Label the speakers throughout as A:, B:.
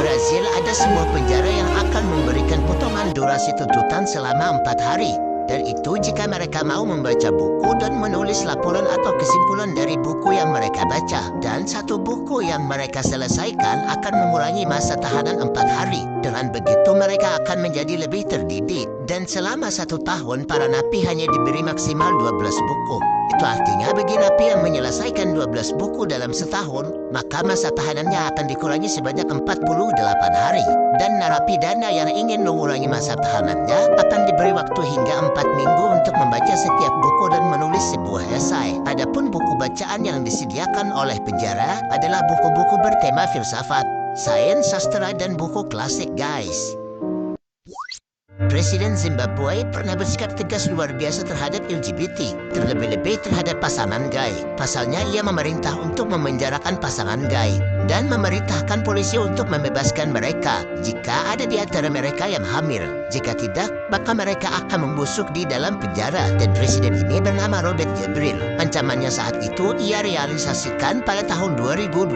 A: Brazil ada sebuah penjara yang akan memberikan potongan durasi tuntutan selama 4 hari. Dan itu jika mereka mau membaca buku dan menulis laporan atau kesimpulan dari buku yang mereka baca. Dan satu buku yang mereka selesaikan akan mengurangi masa tahanan 4 hari. Dengan begitu mereka akan menjadi lebih terdidik. Dan selama 1 tahun para napi hanya diberi maksimal 12 buku. Itu artinya bagi napi yang menyelesaikan 12 buku dalam setahun, maka masa tahanannya akan dikurangi sebanyak 48 hari. Dan narapidana yang ingin mengurangi masa tahanannya akan diberi waktu hingga 4 minggu untuk membaca setiap buku dan menulis sebuah esai. Adapun buku bacaan yang disediakan oleh penjara adalah buku-buku bertema filsafat, sains, sastra, dan buku klasik, guys. Presiden Zimbabwe pernah bersikap tegas luar biasa terhadap LGBT, terlebih-lebih terhadap pasangan gay. Pasalnya ia memerintah untuk memenjarakan pasangan gay dan memerintahkan polisi untuk membebaskan mereka jika ada di antara mereka yang hamil. Jika tidak, maka mereka akan membusuk di dalam penjara. Dan presiden ini bernama Robert Gabriel. Ancamannya saat itu ia realisasikan pada tahun 2012,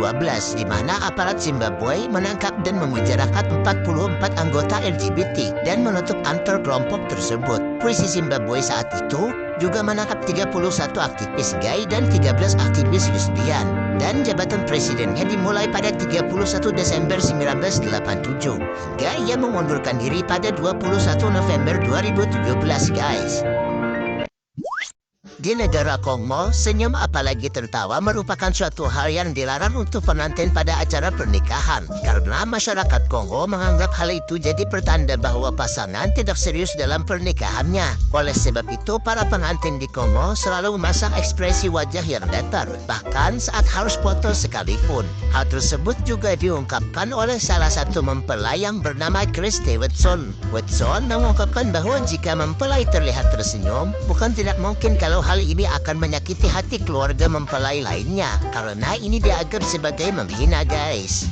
A: di mana aparat Zimbabwe menangkap dan memenjarakan 44 anggota LGBT dan menutup kantor kelompok tersebut. Polisi Zimbabwe saat itu juga menangkap 31 aktivis gay dan 13 aktivis lesbian. Dan jabatan presidennya dimulai pada 31 Desember 1987 hingga ia mengundurkan diri pada 21 November 2017, guys. Di negara Kongo, senyum apalagi tertawa merupakan suatu hal yang dilarang untuk pengantin pada acara pernikahan. Karena masyarakat Kongo menganggap hal itu jadi pertanda bahwa pasangan tidak serius dalam pernikahannya. Oleh sebab itu, para pengantin di Kongo selalu memasang ekspresi wajah yang datar, bahkan saat harus foto sekalipun. Hal tersebut juga diungkapkan oleh salah satu mempelai yang bernama Chris Davidson. Watson mengungkapkan bahwa jika mempelai terlihat tersenyum, bukan tidak mungkin kalau hal ini akan menyakiti hati keluarga mempelai lainnya, karena ini dianggap sebagai menghina, guys.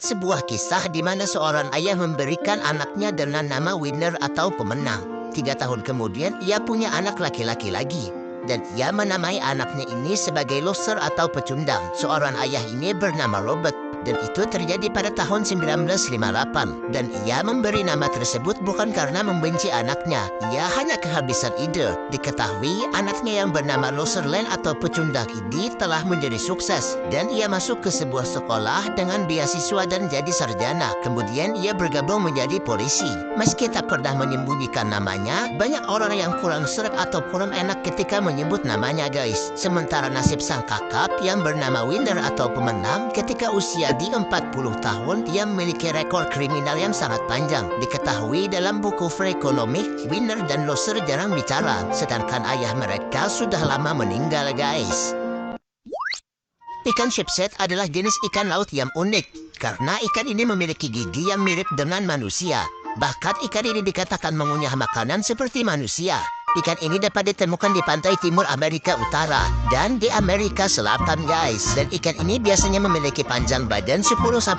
A: Sebuah kisah di mana seorang ayah memberikan anaknya dengan nama winner atau pemenang. 3 tahun kemudian ia punya anak laki-laki lagi, dan ia menamai anaknya ini sebagai loser atau pecundang. Seorang ayah ini bernama Robert, dan itu terjadi pada tahun 1958. Dan ia memberi nama tersebut bukan karena membenci anaknya, ia hanya kehabisan ide. Diketahui anaknya yang bernama Loserland atau pecundang ini telah menjadi sukses, dan ia masuk ke sebuah sekolah dengan beasiswa dan jadi sarjana. Kemudian ia bergabung menjadi polisi. Meski tak pernah menyembunyikan namanya, banyak orang yang kurang sreg atau kurang enak ketika menyebut namanya, guys. Sementara nasib sang kakak yang bernama winner atau pemenang, ketika usia di 40 tahun, ia memiliki rekor kriminal yang sangat panjang. Diketahui dalam buku Freakonomics, winner dan loser jarang bicara, sedangkan ayah mereka sudah lama meninggal, guys. Ikan chipset adalah jenis ikan laut yang unik, karena ikan ini memiliki gigi yang mirip dengan manusia. Bahkan ikan ini dikatakan mengunyah makanan seperti manusia. Ikan ini dapat ditemukan di pantai timur Amerika Utara dan di Amerika Selatan, guys. Dan ikan ini biasanya memiliki panjang badan 10-20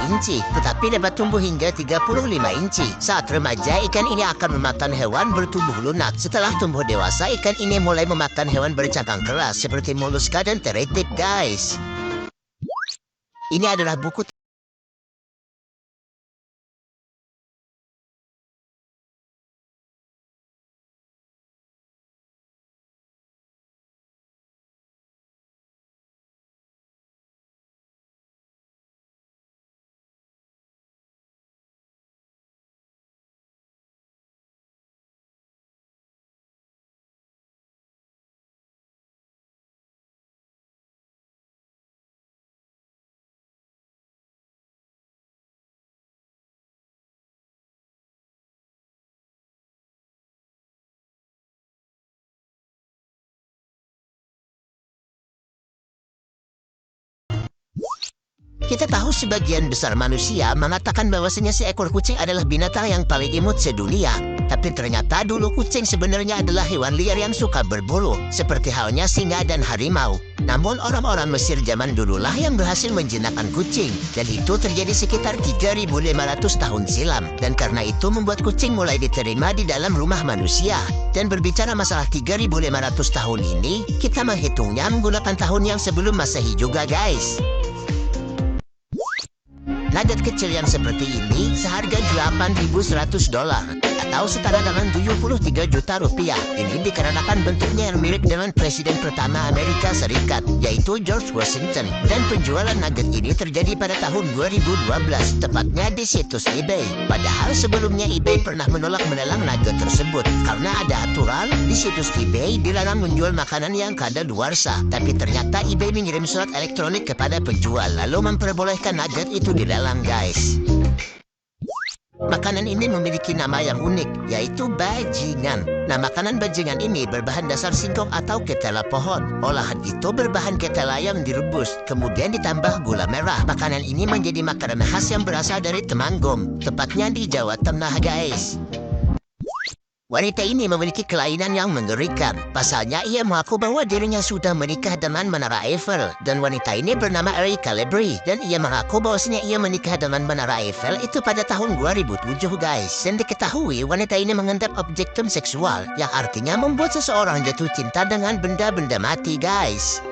A: inci, tetapi dapat tumbuh hingga 35 inci. Saat remaja, ikan ini akan memakan hewan bertubuh lunak. Setelah tumbuh dewasa, ikan ini mulai memakan hewan bercangkang keras seperti moluska dan teretip, guys. Ini adalah buku Kita tahu sebagian besar manusia mengatakan bahwasanya seekor kucing adalah binatang yang paling imut sedunia. Tapi ternyata dulu kucing sebenarnya adalah hewan liar yang suka berburu, seperti halnya singa dan harimau. Namun orang-orang Mesir zaman dululah yang berhasil menjinakkan kucing, dan itu terjadi sekitar 3.500 tahun silam. Dan karena itu membuat kucing mulai diterima di dalam rumah manusia. Dan berbicara masalah 3.500 tahun ini, kita menghitungnya menggunakan tahun yang sebelum Masehi juga, guys. Nugget kecil yang seperti ini seharga $8.100 atau setara dengan 73 juta rupiah. Ini dikarenakan bentuknya yang mirip dengan presiden pertama Amerika Serikat, yaitu George Washington. Dan penjualan nugget ini terjadi pada tahun 2012, tepatnya di situs eBay. Padahal sebelumnya eBay pernah menolak melelang nugget tersebut karena ada aturan di situs eBay dilarang menjual makanan yang kadaluarsa. Tapi ternyata eBay mengirim surat elektronik kepada penjual lalu memperbolehkan nugget itu dilelang, guys. Makanan ini memiliki nama yang unik, yaitu bajingan. Nah, makanan bajingan ini berbahan dasar singkong atau ketela pohon. Olahan itu berbahan ketela yang direbus, kemudian ditambah gula merah. Makanan ini menjadi makanan khas yang berasal dari Temanggung, tepatnya di Jawa Tengah, guys. Wanita ini memiliki kelainan yang mengerikan. Pasalnya ia mengaku bahwa dirinya sudah menikah dengan Menara Eiffel. Dan wanita ini bernama Ari Calabri. Dan ia mengaku bahwasanya ia menikah dengan Menara Eiffel itu pada tahun 2007, guys. Dan diketahui wanita ini mengendap objektum seksual, yang artinya membuat seseorang jatuh cinta dengan benda-benda mati, guys.